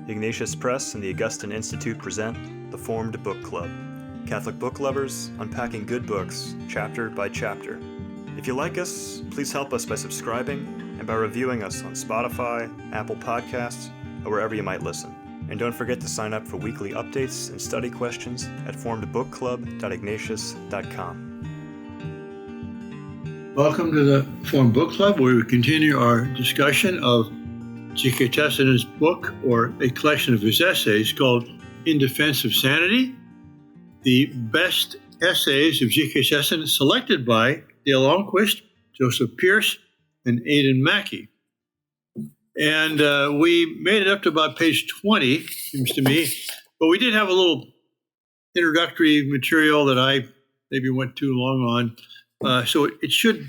Ignatius Press and the Augustine Institute present the Formed Book Club. Catholic book lovers unpacking good books, chapter by chapter. If you like us, please help us by subscribing and by reviewing us on Spotify, Apple Podcasts, or wherever you might listen. And don't forget to sign up for weekly updates and study questions at formedbookclub.ignatius.com. Welcome to the Formed Book Club, where we continue our discussion of G.K. Chesterton's book, or a collection of his essays, called In Defense of Sanity, the best essays of G.K. Chesterton selected by Dale Almquist, Joseph Pierce, and Aidan Mackey. And we made it up to about page 20, seems to me, but we did have a little introductory material that I maybe went too long on, so it should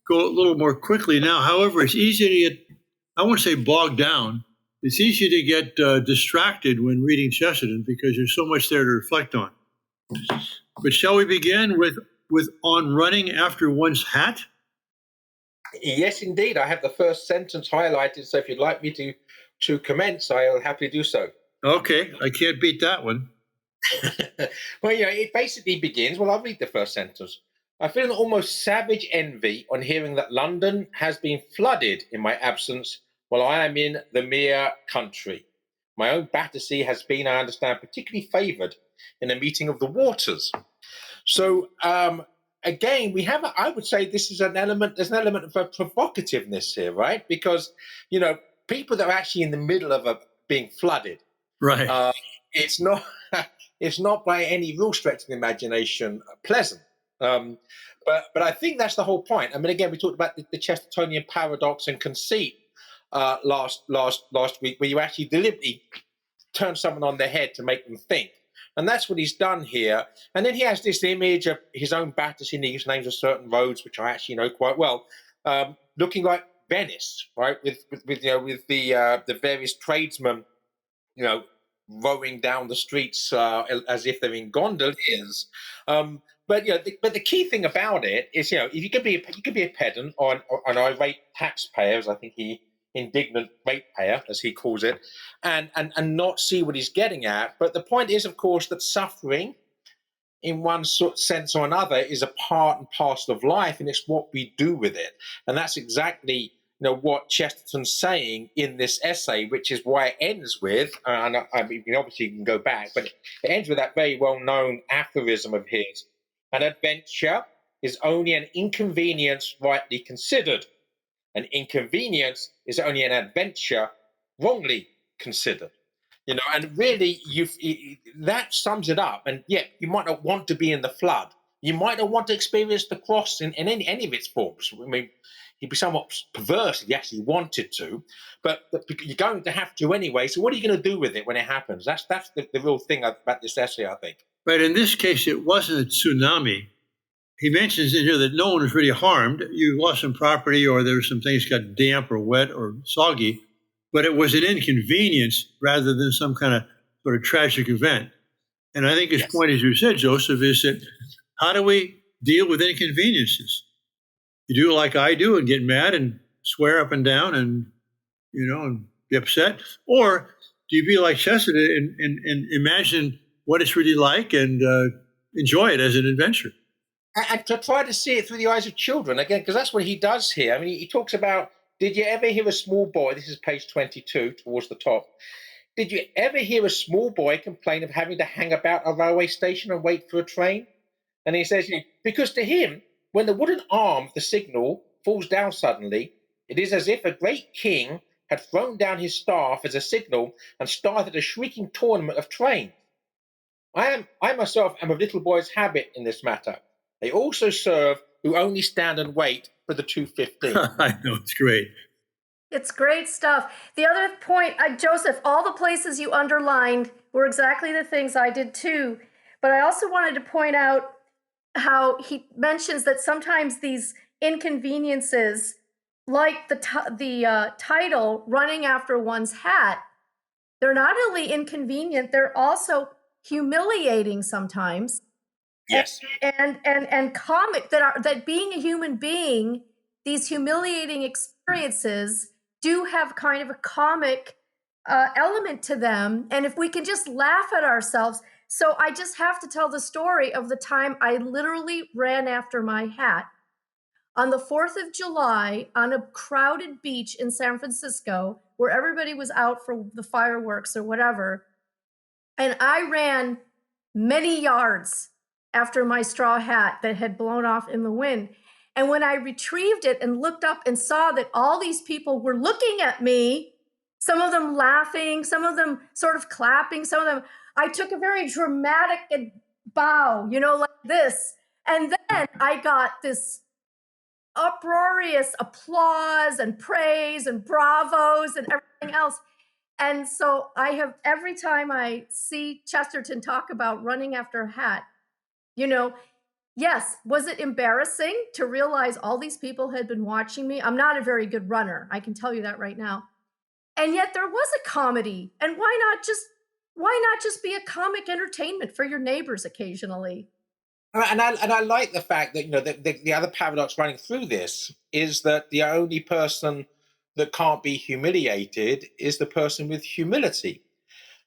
go a little more quickly now. However, it's easy to get, I won't say bogged down. It's easy to get distracted when reading Chesterton because there's so much there to reflect on. But shall we begin with on running after one's hat? Yes, indeed. I have the first sentence highlighted, so if you'd like me to commence, I'll happily do so. Okay, I can't beat that one. Well, it basically begins, I'll read the first sentence. I feel an almost savage envy on hearing that London has been flooded in my absence while I am in the mere country. My own Battersea has been, I understand, particularly favoured in a meeting of the waters. So, again, we have, I would say this is there's an element of a provocativeness here, right? Because, people that are actually in the middle of being flooded, right? It's not by any real stretch of the imagination pleasant. But I think that's the whole point. I mean, again, we talked about the Chestertonian paradox and conceit last week, where you actually deliberately turn someone on their head to make them think. And that's what he's done here. And then he has this image of his own Battersea, and he names of certain roads, which I actually know quite well, looking like Venice, right? With the various tradesmen, rowing down the streets as if they're in gondoliers. But the key thing about it is, if you could be a pedant or an irate taxpayer, as I think indignant ratepayer, as he calls it, and not see what he's getting at. But the point is, of course, that suffering, in one sort of sense or another, is a part and parcel of life, and it's what we do with it. And that's exactly what Chesterton's saying in this essay, which is why it ends with, and obviously you can go back, but it ends with that very well-known aphorism of his: an adventure is only an inconvenience rightly considered. An inconvenience is only an adventure wrongly considered. And really, that sums it up. And yet, you might not want to be in the flood. You might not want to experience the cross in any of its forms. I mean, he'd be somewhat perverse if he actually wanted to, but you're going to have to anyway. So what are you going to do with it when it happens? That's the real thing about this essay, I think. Right. In this case, it wasn't a tsunami. He mentions in here that no one was really harmed. You lost some property, or there were some things got damp or wet or soggy, but it was an inconvenience rather than some kind of sort of tragic event. And I think his point, as you said, Joseph, is that how do we deal with inconveniences? You do like I do and get mad and swear up and down and, and be upset? Or do you be like Chesterton and imagine what it's really like and enjoy it as an adventure? And to try to see it through the eyes of children, again, because that's what he does here. I mean, he talks about, did you ever hear a small boy, this is page 22 towards the top, did you ever hear a small boy complain of having to hang about a railway station and wait for a train? And he says, because to him, when the wooden arm of the signal falls down suddenly, it is as if a great king had thrown down his staff as a signal and started a shrieking tournament of trains. I myself am of little boys' habit in this matter. They also serve who only stand and wait for the 2:15. I know, it's great. It's great stuff. The other point, Joseph, all the places you underlined were exactly the things I did too. But I also wanted to point out how he mentions that sometimes these inconveniences, like the title, Running After One's Hat, they're not only inconvenient, they're also humiliating sometimes. Yes. And comic, that being a human being, these humiliating experiences do have kind of a comic element to them. And if we can just laugh at ourselves. So I just have to tell the story of the time I literally ran after my hat on the 4th of July on a crowded beach in San Francisco where everybody was out for the fireworks or whatever. And I ran many yards after my straw hat that had blown off in the wind. And when I retrieved it and looked up and saw that all these people were looking at me, some of them laughing, some of them sort of clapping, some of them, I took a very dramatic bow, like this. And then I got this uproarious applause and praise and bravos and everything else. And so I have, every time I see Chesterton talk about running after a hat, yes, was it embarrassing to realize all these people had been watching me? I'm not a very good runner. I can tell you that right now. And yet there was a comedy. And why not just be a comic entertainment for your neighbors occasionally? And I like the fact that the other paradox running through this is that the only person that can't be humiliated is the person with humility.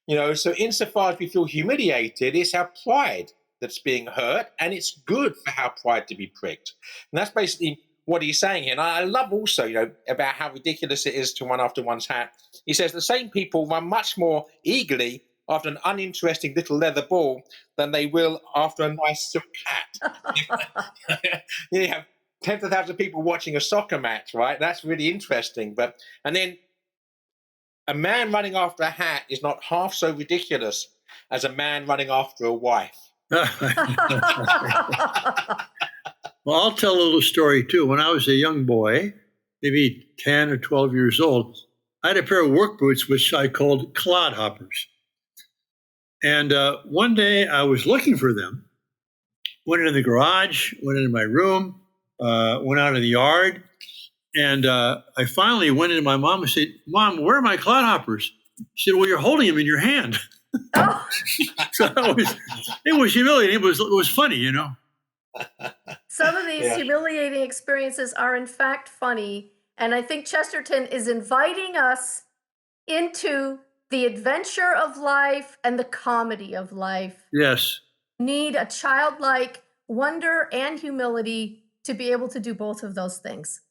So insofar as we feel humiliated, it's our pride that's being hurt, and it's good for our pride to be pricked. And that's basically what he's saying here. And I love also, about how ridiculous it is to run after one's hat. He says the same people run much more eagerly after an uninteresting little leather ball than they will after a nice silk hat. You have tens of thousands of people watching a soccer match, right? That's really interesting. And then a man running after a hat is not half so ridiculous as a man running after a wife. Well, I'll tell a little story too. When I was a young boy, maybe 10 or 12 years old, I had a pair of work boots which I called clodhoppers. And one day I was looking for them, went into the garage, went into my room, went out in the yard, and I finally went into my mom and said, "Mom, where are my clodhoppers?" She said, "Well, you're holding them in your hand." Oh. So it was humiliating. It was funny, Some of these humiliating experiences are in fact funny. And I think Chesterton is inviting us into the adventure of life and the comedy of life. Yes. Need a childlike wonder and humility to be able to do both of those things.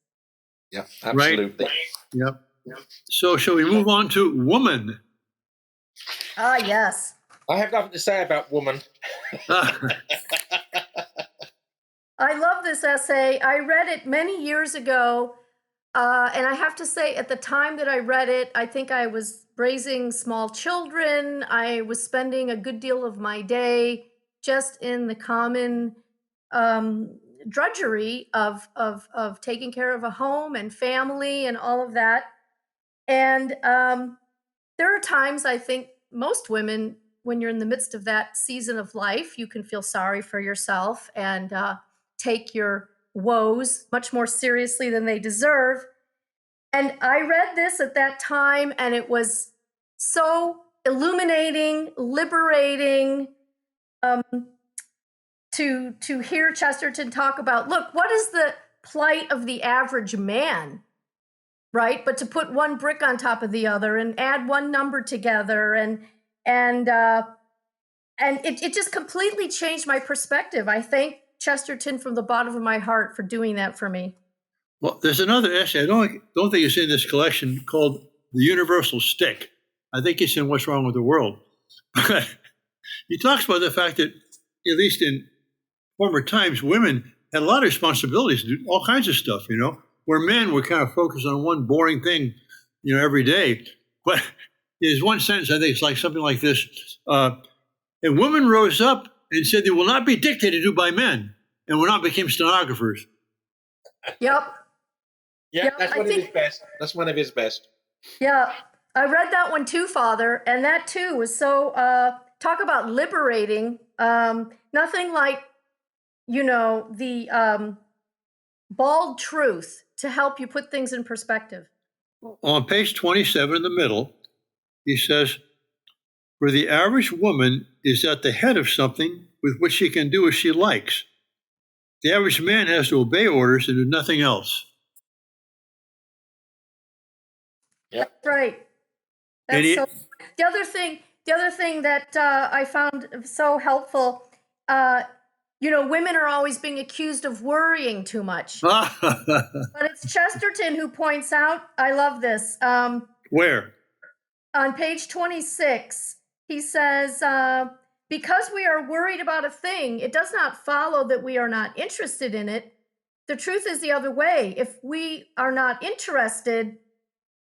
Yeah, absolutely. Right. Yep. So shall we move on to woman? Ah, yes. I have nothing to say about woman. I love this essay. I read it many years ago. And I have to say, at the time that I read it, I think I was raising small children. I was spending a good deal of my day just in the common drudgery of taking care of a home and family and all of that. And there are times, I think most women, when you're in the midst of that season of life, you can feel sorry for yourself and take your woes much more seriously than they deserve. And I read this at that time, and it was so illuminating, liberating, to hear Chesterton talk about, look, what is the plight of the average man, right? But to put one brick on top of the other and add one number together, and it just completely changed my perspective. I thank Chesterton from the bottom of my heart for doing that for me. Well, there's another essay. I don't think it's in this collection, called "The Universal Stick." I think it's in "What's Wrong with the World." But he talks about the fact that, at least in former times, women had a lot of responsibilities to do all kinds of stuff, where men were kind of focused on one boring thing, every day. But there's one sentence, I think it's like something like this. And women rose up and said they will not be dictated to by men, and went out and became stenographers. Yep. Yeah, that's one of his best. That's one of his best. Yeah, I read that one too, Father, and that too was so, talk about liberating. Nothing like, the bald truth to help you put things in perspective. On page 27 in the middle, he says, "For the average woman is at the head of something with which she can do as she likes. The average man has to obey orders and do nothing else." Yeah. That's right. That's so. The other thing that I found so helpful, women are always being accused of worrying too much. But it's Chesterton who points out, I love this. Where? On page 26, he says, because we are worried about a thing, it does not follow that we are not interested in it. The truth is the other way. If we are not interested,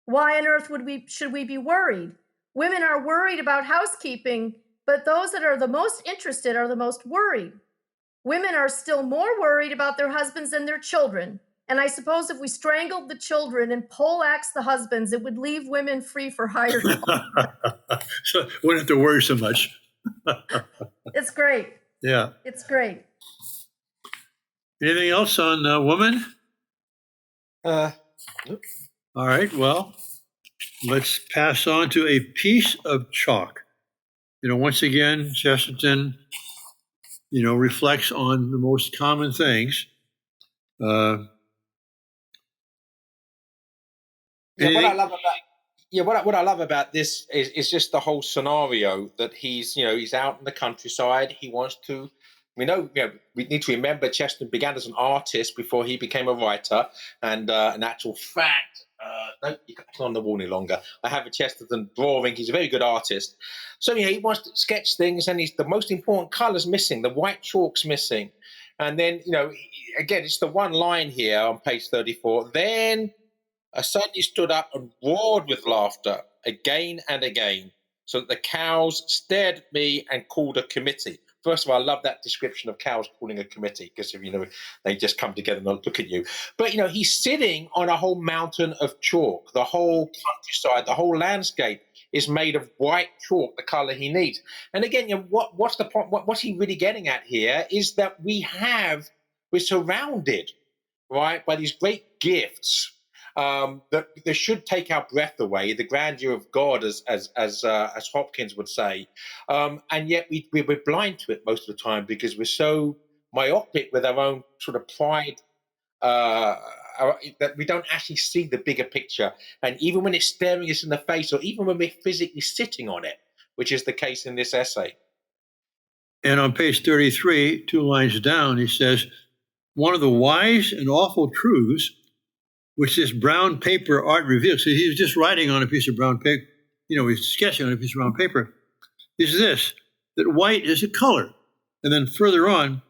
why on earth should we be worried? Women are worried about housekeeping, but those that are the most interested are the most worried. Women are still more worried about their husbands than their children. And I suppose if we strangled the children and poleaxed the husbands, it would leave women free for hire. So wouldn't have to worry so much. It's great. Yeah. It's great. Anything else on women? Nope. All right. Well, let's pass on to a piece of chalk. Once again, Chesterton, reflects on the most common things. What I love about this is just the whole scenario that he's out in the countryside. He wants to. We need to remember Chesterton began as an artist before he became a writer. And in actual fact, no, you can't put on the wall any longer. I have a Chesterton drawing. He's a very good artist. So he wants to sketch things, and the most important colour's missing. The white chalk's missing. And then again, it's the one line here on page 34. Then suddenly stood up and roared with laughter again and again, so that the cows stared at me and called a committee. First of all, I love that description of cows calling a committee, because they just come together and look at you. But he's sitting on a whole mountain of chalk. The whole countryside, the whole landscape is made of white chalk, the color he needs. And again, what's the point? What's he really getting at here is that we're surrounded, right, by these great gifts. That should take our breath away, the grandeur of God, as Hopkins would say, and yet we're blind to it most of the time because we're so myopic with our own sort of pride that we don't actually see the bigger picture. And even when it's staring us in the face, or even when we're physically sitting on it, which is the case in this essay. And on page 33, 2 lines down, he says, one of the wise and awful truths which this brown paper art reveals. So he was just writing on a piece of brown paper, he's sketching on a piece of brown paper, is this, that white is a color. And then further on,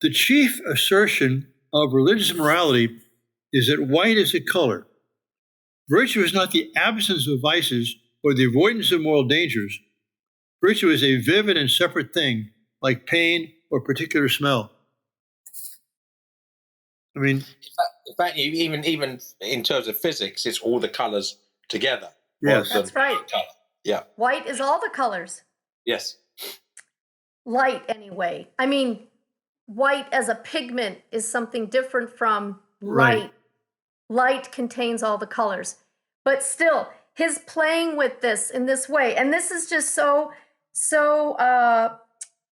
the chief assertion of religious morality is that white is a color. Virtue is not the absence of vices or the avoidance of moral dangers. Virtue is a vivid and separate thing, like pain or particular smell. I mean, in fact, even in terms of physics, it's all the colors together. Yes, that's right. Color. Yeah, white is all the colors. Yes, light anyway. I mean, white as a pigment is something different from light. Right. Light contains all the colors, but still, his playing with this in this way, and this is just so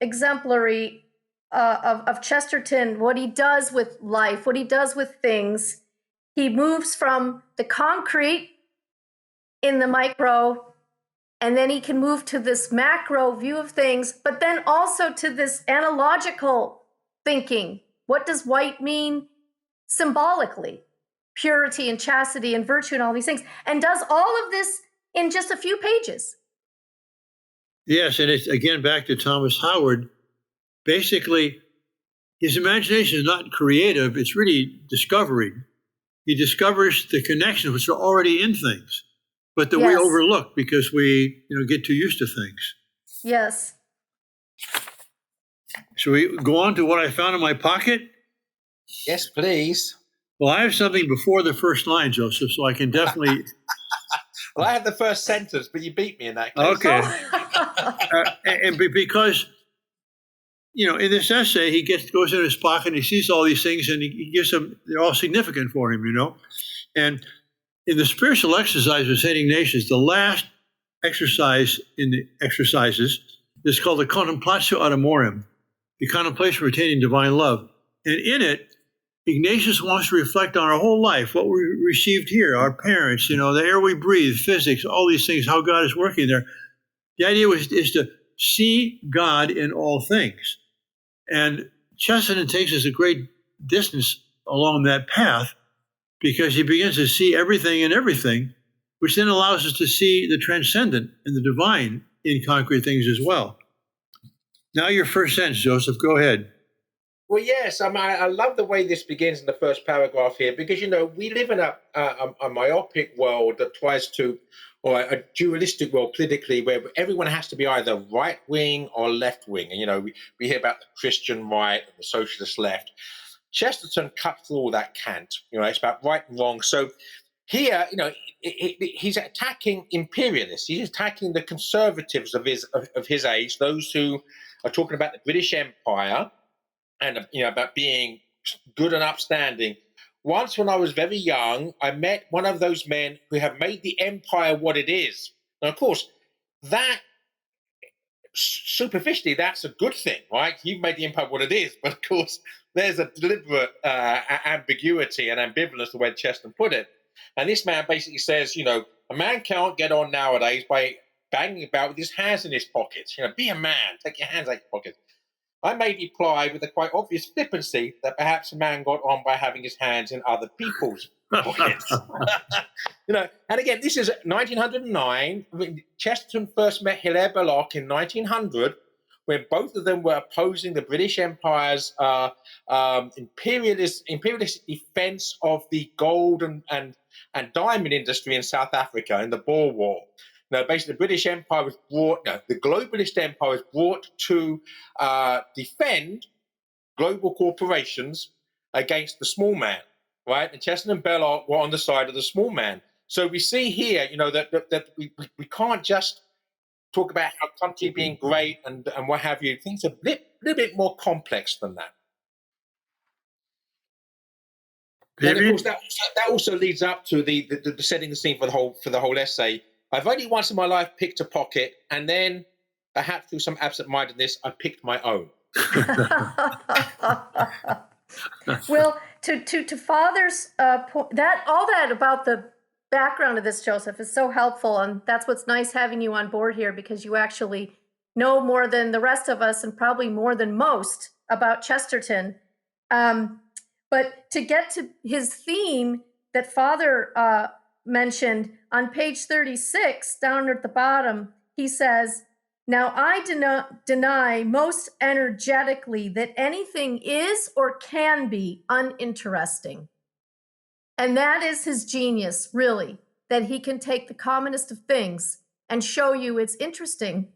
exemplary. Of Chesterton, what he does with life, what he does with things. He moves from the concrete in the micro, and then he can move to this macro view of things, but then also to this analogical thinking. What does white mean symbolically? Purity and chastity and virtue and all these things, and does all of this in just a few pages. Yes, and it's again back to Thomas Howard. Basically, his imagination is not creative, it's really discovery. He discovers the connections which are already in things, but that we overlook because we get too used to things. Yes. Should we go on to what I found in my pocket? Yes, please. Well, I have something before the first line, Joseph, so I can definitely... Well, I have the first sentence, but you beat me in that case. Okay. And because... in this essay, he goes in his pocket and he sees all these things and he gives them, they're all significant for him, And in the spiritual exercise of St. Ignatius, the last exercise in the exercises is called the contemplatio ad amorem, the contemplation of retaining divine love. And in it, Ignatius wants to reflect on our whole life, what we received here, our parents, the air we breathe, physics, all these things, how God is working there. The idea is to see God in all things. And Chesterton takes us a great distance along that path because he begins to see everything in everything, which then allows us to see the transcendent and the divine in concrete things as well. Now your first sentence, Joseph, go ahead. Well, yes, I love the way this begins in the first paragraph here, because, we live in a myopic world that tries to, or a dualistic world politically, where everyone has to be either right wing or left wing. And, we hear about the Christian right and the socialist left. Chesterton cut through all that cant. It's about right and wrong. So here, he's attacking imperialists. He's attacking the conservatives of his age, those who are talking about the British Empire and about being good and upstanding. Once, when I was very young, I met one of those men who have made the empire what it is. Now, of course, that superficially, that's a good thing, right? You've made the empire what it is, but of course, there's a deliberate ambiguity and ambivalence the way Chesterton put it. And this man basically says, a man can't get on nowadays by banging about with his hands in his pockets. Be a man, take your hands out of your pockets. I may reply with a quite obvious flippancy that perhaps a man got on by having his hands in other people's pockets. And again, this is 1909. Chesterton first met Hilaire Belloc in 1900, when both of them were opposing the British Empire's imperialist defense of the gold and diamond industry in South Africa in the Boer War. Now, basically, the British Empire was the globalist empire was brought to defend global corporations against the small man, right? And Chesterton and Belloc were on the side of the small man. So we see here, that we can't just talk about our country being great and what have you. Things are a little bit more complex than that. And of course, that also leads up to the setting the scene for the whole essay. I've only once in my life picked a pocket, and then, perhaps through some absent-mindedness, I picked my own. Well, to Father's point, all that about the background of this, Joseph, is so helpful, and that's what's nice having you on board here, because you actually know more than the rest of us, and probably more than most, about Chesterton. But to get to his theme that Father mentioned on page 36, down at the bottom, he says, "Now I deny most energetically that anything is or can be uninteresting." And that is his genius, really, that he can take the commonest of things and show you it's interesting.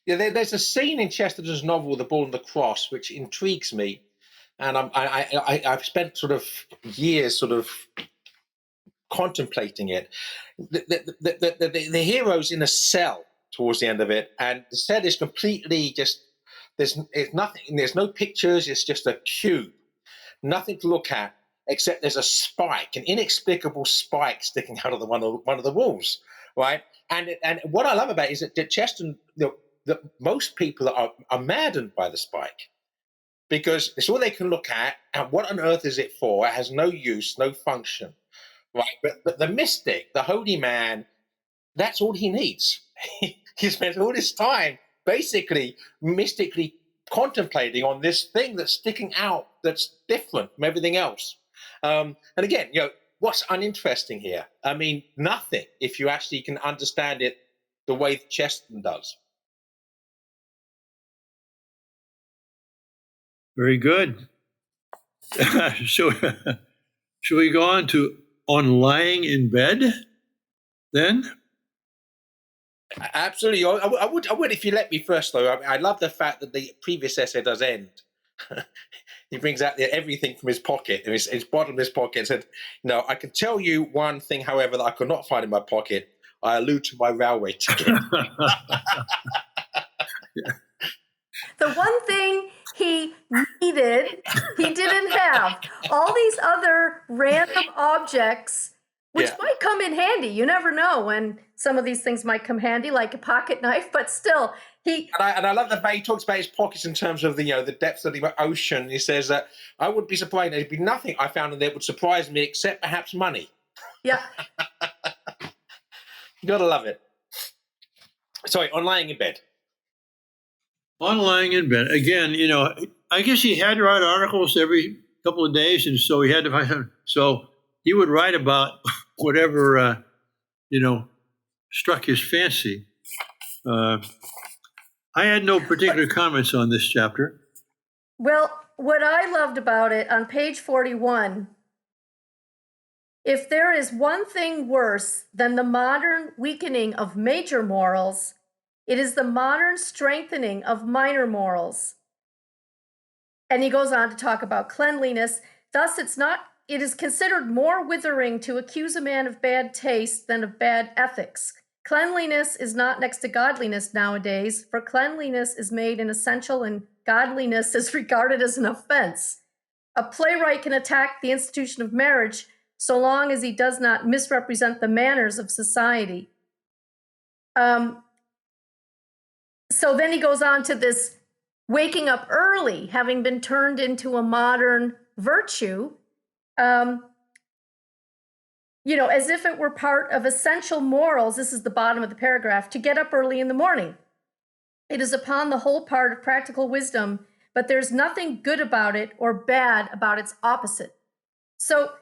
Yeah, there's a scene in Chesterton's novel, The Bull and the Cross, which intrigues me. And I've spent sort of years sort of contemplating it. The hero's in a cell towards the end of it, and the cell is completely just, there's nothing, there's no pictures, it's just a cube, nothing to look at, except there's a spike, an inexplicable spike sticking out of one of the walls, right? And what I love about it is that Chesterton, that most people are maddened by the spike, because it's all they can look at, and what on earth is it for? It has no use, no function, right? But the mystic, the holy man, that's all he needs. He spends all his time basically mystically contemplating on this thing that's sticking out, that's different from everything else. And again, what's uninteresting here? I mean, nothing, if you actually can understand it the way Chesterton does. Very good. Should we go on lying in bed then? Absolutely. I would if you let me first, though. I love the fact that the previous essay does end. He brings out everything from his pocket, his bottom of his pocket, and said, "No, I can tell you one thing, however, that I could not find in my pocket. I allude to my railway ticket." The one thing he needed, he didn't have. All these other random objects which might come in handy. You never know when some of these things might come handy, like a pocket knife, but still, And I love the way he talks about his pockets in terms of the the depths of the ocean. He says that I wouldn't be surprised. There'd be nothing I found that would surprise me except perhaps money. Yeah. You gotta love it. Sorry, on lying in bed. On lying in bed. Again, I guess he had to write articles every couple of days, and so he had to find them. So he would write about whatever, struck his fancy. I had no particular comments on this chapter. Well, what I loved about it on page 41, if there is one thing worse than the modern weakening of major morals, it is the modern strengthening of minor morals. And he goes on to talk about cleanliness. Thus, it is considered more withering to accuse a man of bad taste than of bad ethics. Cleanliness is not next to godliness nowadays, for cleanliness is made an essential and godliness is regarded as an offense. A playwright can attack the institution of marriage so long as he does not misrepresent the manners of society. So then he goes on to this waking up early, having been turned into a modern virtue, as if it were part of essential morals. This is the bottom of the paragraph, to get up early in the morning. It is upon the whole part of practical wisdom, but there's nothing good about it or bad about its opposite. So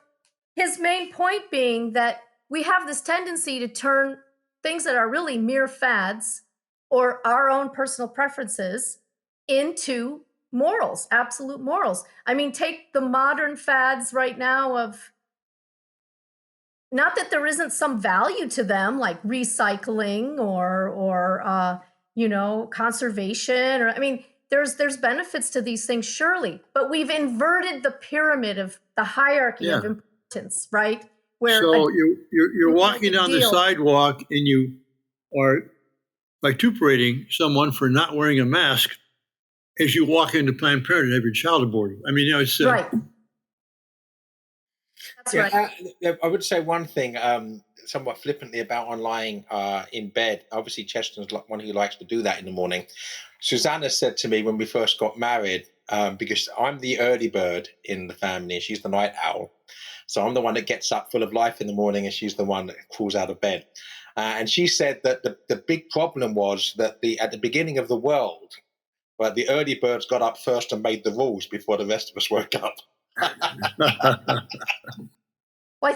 his main point being that we have this tendency to turn things that are really mere fads or our own personal preferences into morals, absolute morals. I mean, take the modern fads right now of, not that there isn't some value to them, like recycling or conservation, there's benefits to these things, surely, but we've inverted the pyramid of the hierarchy of importance, right? Where so you're walking down the sidewalk and you are vituperating someone for not wearing a mask as you walk into Planned Parenthood and have your child aborted. It's right. That's right. I would say one thing, somewhat flippantly, about on lying in bed. Obviously, Chesterton's one who likes to do that in the morning. Susanna said to me when we first got married, because I'm the early bird in the family, and she's the night owl. So I'm the one that gets up full of life in the morning, and she's the one that crawls out of bed. And she said that the big problem was that at the beginning of the world, well, the early birds got up first and made the rules before the rest of us woke up. Well,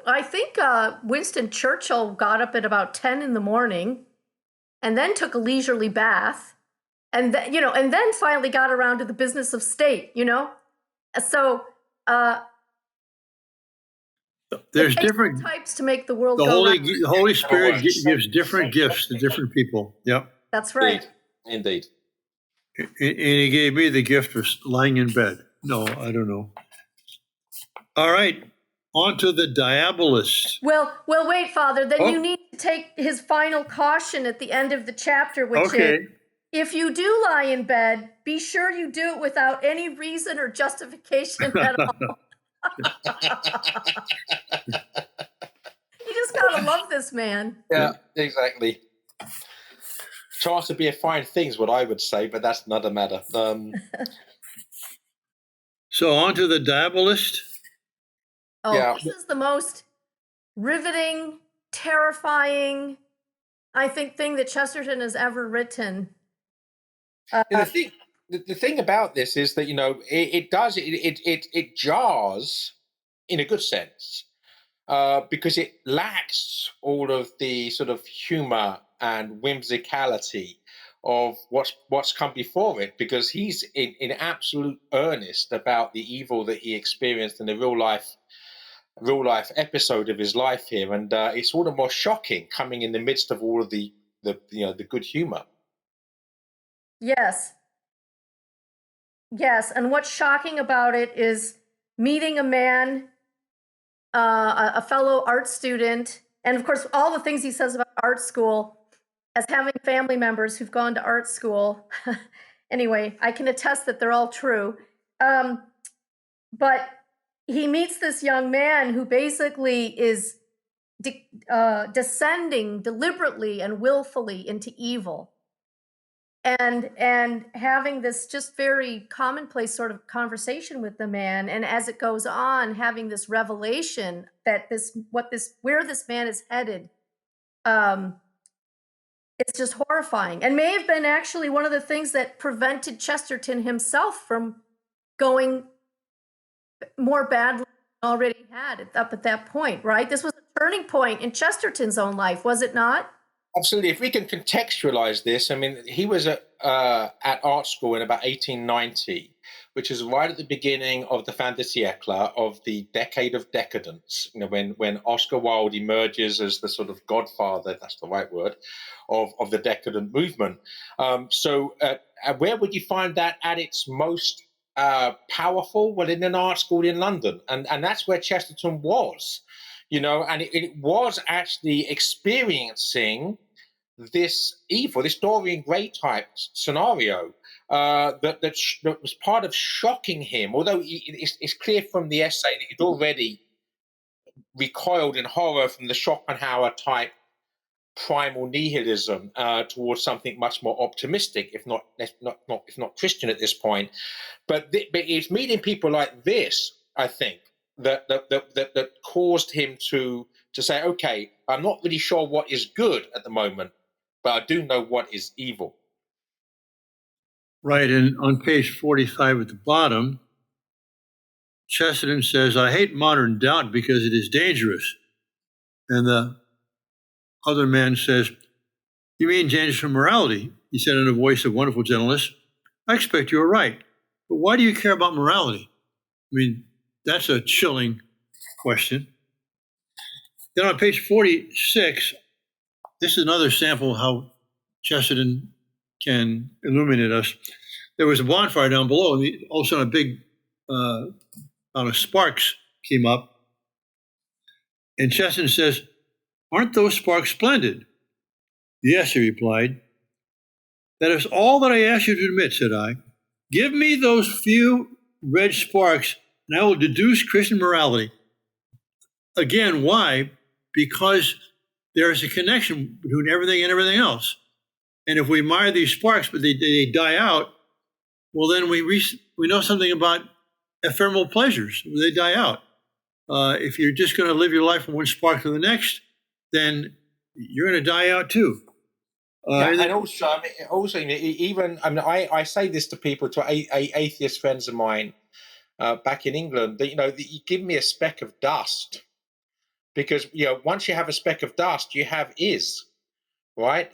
I think Winston Churchill got up at about 10 in the morning, and then took a leisurely bath, and then finally got around to the business of state. So there's different types to make the world go. The Holy Spirit gives different gifts to different people. Yep, that's right. Indeed. And he gave me the gift of lying in bed. No, I don't know. All right, on to the diabolist. Well, wait, Father. Then you need to take his final caution at the end of the chapter, which is, if you do lie in bed, be sure you do it without any reason or justification at all. You just gotta love this man. Yeah, exactly. Chance to be a fine thing is what I would say, but that's another matter. So on to the diabolist. This is the most riveting, terrifying, I think, thing that Chesterton has ever written. The thing about this is that it jars in a good sense because it lacks all of the sort of humor and whimsicality of what's come before it, because he's in absolute earnest about the evil that he experienced in the real life episode of his life here, and it's all the more shocking coming in the midst of all of the good humor. Yes, and what's shocking about it is meeting a man, a fellow art student, and of course all the things he says about art school, as having family members who've gone to art school. Anyway, I can attest that they're all true. But he meets this young man who basically is descending deliberately and willfully into evil, and having this just very commonplace sort of conversation with the man, and as it goes on, having this revelation that where this man is headed, it's just horrifying, and may have been actually one of the things that prevented Chesterton himself from going more badly than already had up at that point, right? This was a turning point in Chesterton's own life, was it not? Absolutely. If we can contextualize this, I mean, he was at art school in about 1890, which is right at the beginning of the fin de siècle, of the decade of decadence, you know, when Oscar Wilde emerges as the sort of godfather, if that's the right word, of the decadent movement. So where would you find that at its most powerful? Well, in an art school in London. And that's where Chesterton was, you know, and it was actually experiencing this evil, this Dorian Gray type scenario that was part of shocking him. Although it's clear from the essay that he'd already recoiled in horror from the Schopenhauer type primal nihilism towards something much more optimistic, if not Christian at this point. But it's meeting people like this, I think, that caused him to say, okay, I'm not really sure what is good at the moment, but I do know what is evil. Right, and on page 45 at the bottom, Chesterton says, I hate modern doubt because it is dangerous. And the other man says, you mean dangerous for morality? He said in a voice of wonderful gentleness, I expect you are right. But why do you care about morality? I mean, that's a chilling question. Then on page 46, this is another sample of how Chesterton can illuminate us. There was a bonfire down below, and all of a sudden a big amount of sparks came up. And Chesterton says, aren't those sparks splendid? Yes, he replied. That is all that I ask you to admit, said I. Give me those few red sparks, and I will deduce Christian morality. Again, why? Because there is a connection between everything and everything else. And if we admire these sparks, but they die out, well, then we know something about ephemeral pleasures. They die out. If you're just going to live your life from one spark to the next, then you're going to die out too. And also, even I say this to people, to atheist friends of mine back in England, that that you give me a speck of dust, because once you have a speck of dust, you have right.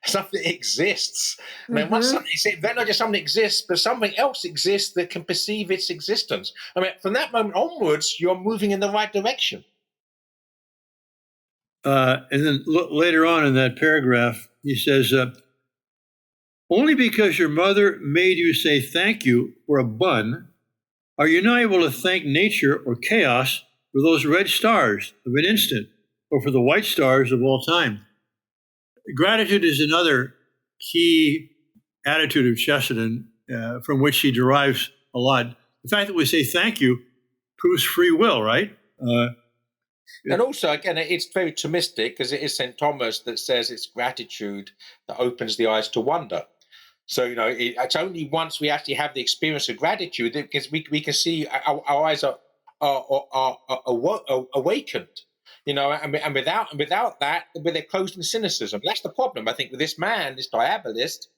Something exists. I mean, once then not just something exists, but something else exists that can perceive its existence. I mean, from that moment onwards, you're moving in the right direction. And then later on in that paragraph, he says, only because your mother made you say thank you for a bun, are you not able to thank nature or chaos for those red stars of an instant, or for the white stars of all time. Gratitude is another key attitude of Chesterton from which he derives a lot. The fact that we say thank you proves free will, right? And also, again, it's very Thomistic, because it is St. Thomas that says it's gratitude that opens the eyes to wonder. So, it's only once we actually have the experience of gratitude that we can see our eyes are awakened, and without that, they're closed in cynicism. That's the problem, I think, with this man, this diabolist.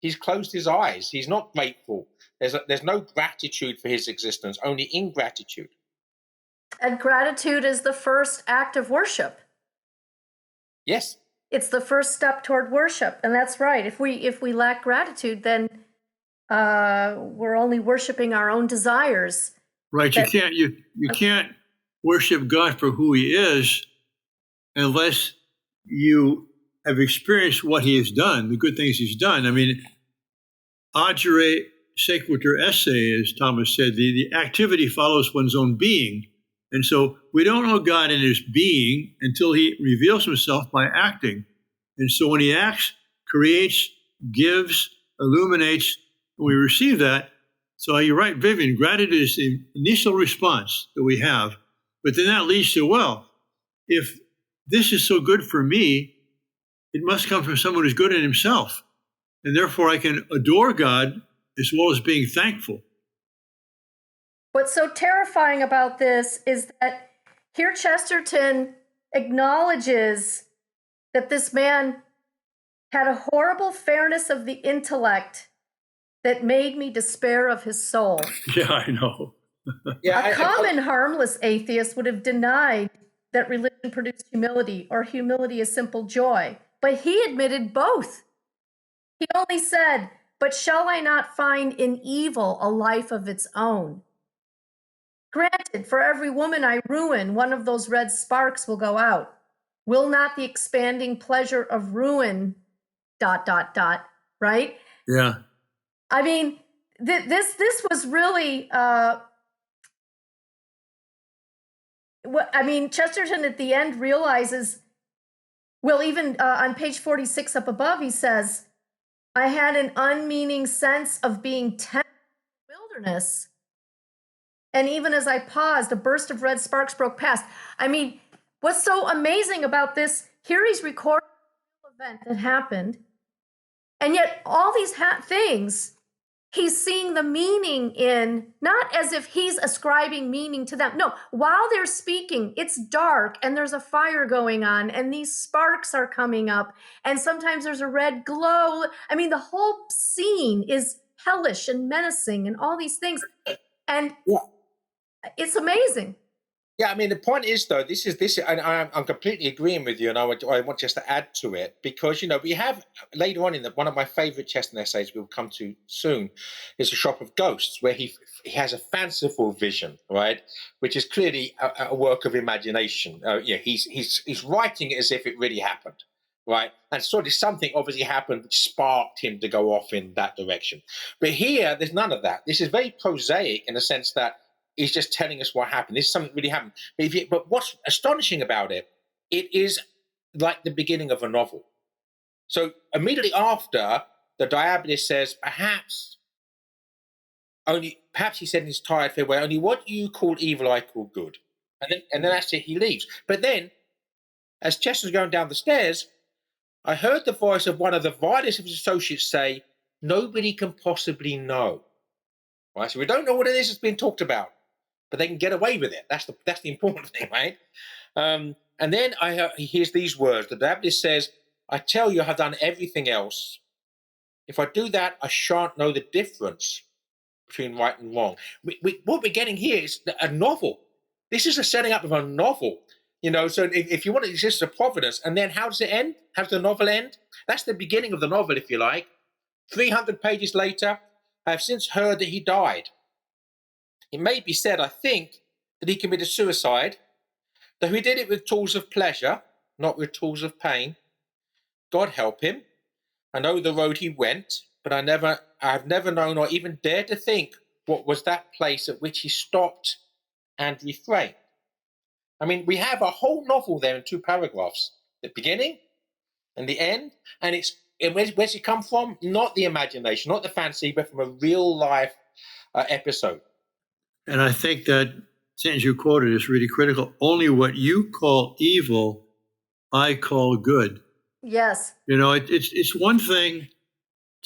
He's closed his eyes. He's not grateful. There's no gratitude for his existence, only ingratitude. And gratitude is the first act of worship. Yes. It's the first step toward worship, and that's right. If we lack gratitude, then we're only worshiping our own desires. Right. You can't worship God for who He is unless you have experienced what He has done, the good things He's done. I mean, agere sequitur esse, as Thomas said, the activity follows one's own being. And so we don't know God in His being until He reveals Himself by acting. And so when He acts, creates, gives, illuminates, we receive that. So you're right, Vivian, gratitude is the initial response that we have. But then that leads to, well, if this is so good for me, it must come from someone who's good in himself. And therefore I can adore God as well as being thankful. What's so terrifying about this is that here Chesterton acknowledges that this man had a horrible fairness of the intellect that made me despair of his soul. Yeah, I know. A common harmless atheist would have denied that religion produced humility or humility is simple joy. But he admitted both. He only said, "But shall I not find in evil a life of its own?" Granted, for every woman I ruin, one of those red sparks will go out. Will not the expanding pleasure of ruin ... right? Yeah. I mean, this was really Chesterton at the end realizes, well, even on page 46 up above, he says, "I had an unmeaning sense of being tempted in the wilderness. And even as I paused, a burst of red sparks broke past." I mean, what's so amazing about this, here he's recording an event that happened, and yet all these things, he's seeing the meaning in, not as if he's ascribing meaning to them. No, while they're speaking, it's dark and there's a fire going on and these sparks are coming up and sometimes there's a red glow. I mean, the whole scene is hellish and menacing and all these things. And it's amazing. Yeah, I mean, the point is, though, this, and I'm completely agreeing with you, and I want just to add to it, because, we have later on in one of my favorite Chesterton essays we'll come to soon is A Shop of Ghosts, where he has a fanciful vision, right, which is clearly a work of imagination. He's writing it as if it really happened, right, and sort of something obviously happened which sparked him to go off in that direction. But here, there's none of that. This is very prosaic in the sense that he's just telling us what happened. This is something that really happened. But what's astonishing about it, it is like the beginning of a novel. So immediately after, the diabolist says, perhaps he said in his tired farewell, "Only what you call evil I call good." And then that's it, he leaves. But then, as Chesterton's going down the stairs, I heard the voice of one of the vilest of his associates say, "Nobody can possibly know." Right? So we don't know what it is that's being talked about, but they can get away with it. That's the important thing, right? And then he hears these words. The diabolist says, "I tell you, I have done everything else. If I do that, I shan't know the difference between right and wrong." What we're getting here is a novel. This is a setting up of a novel. So if you want to exist as a providence, and then how does it end? How does the novel end? That's the beginning of the novel, if you like. 300 pages later, I have since heard that he died. It may be said, I think, that he committed suicide, though he did it with tools of pleasure, not with tools of pain. God help him. I know the road he went, but I have never known or even dared to think what was that place at which he stopped and refrained. I mean, we have a whole novel there in 2 paragraphs. The beginning and the end. And where's it come from? Not the imagination, not the fancy, but from a real life episode. And I think that sentence you quoted is really critical. Only what you call evil, I call good. Yes. It's one thing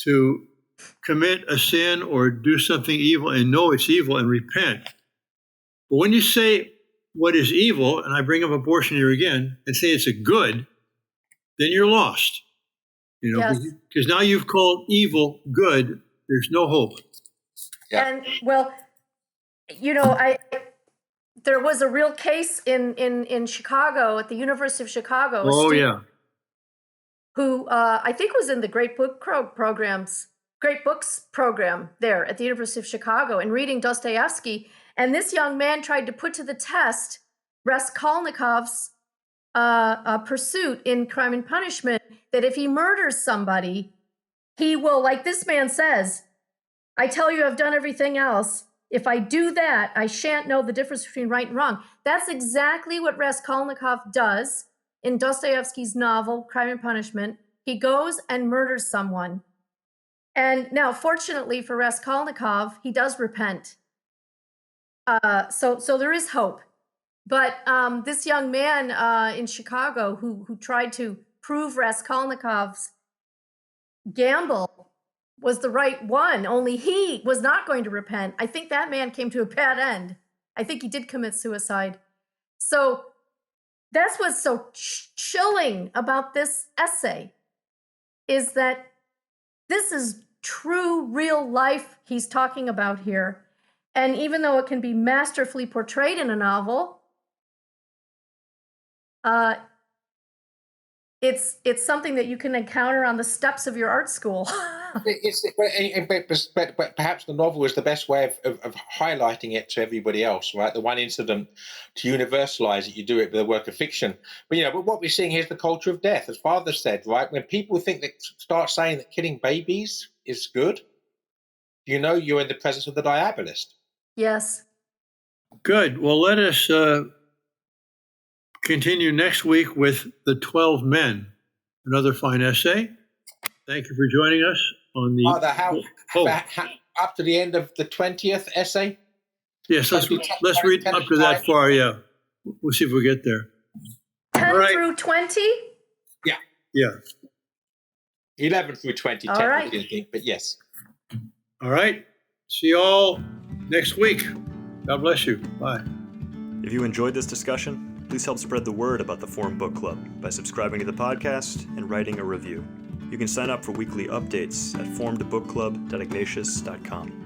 to commit a sin or do something evil and know it's evil and repent. But when you say what is evil, and I bring up abortion here again, and say it's a good, then you're lost. Yes. Because now you've called evil good. There's no hope. Yeah. And there was a real case in Chicago, at the University of Chicago. Oh, yeah. Who I think was in the Great Books program there at the University of Chicago, and reading Dostoevsky. And this young man tried to put to the test Raskolnikov's pursuit in Crime and Punishment, that if he murders somebody, he will, like this man says, "I tell you, I've done everything else. If I do that, I shan't know the difference between right and wrong." That's exactly what Raskolnikov does in Dostoevsky's novel, Crime and Punishment. He goes and murders someone. And now, fortunately for Raskolnikov, he does repent. So there is hope. But this young man in Chicago who tried to prove Raskolnikov's gamble was the right one, only he was not going to repent. I think that man came to a bad end. I think he did commit suicide. So that's what's so chilling about this essay, is that this is true, real life he's talking about here. And even though it can be masterfully portrayed in a novel, it's something that you can encounter on the steps of your art school. But perhaps the novel is the best way of highlighting it to everybody else, right? The one incident to universalize it, you do it with a work of fiction. But what we're seeing here is the culture of death, as Father said, right? When people start saying that killing babies is good, you're in the presence of the diabolist. Yes. Good. Well, let us continue next week with The 12 Men, another fine essay. Thank you for joining us on the... Up to the end of the 20th essay? Yes, let's read up to that far, yeah. We'll see if we get there. 10 through 20? Yeah. Yeah. 11 through 20, all technically, right. But yes. All right. See you all next week. God bless you. Bye. If you enjoyed this discussion, please help spread the word about the Forum Book Club by subscribing to the podcast and writing a review. You can sign up for weekly updates at forumbookclub.ignatius.com.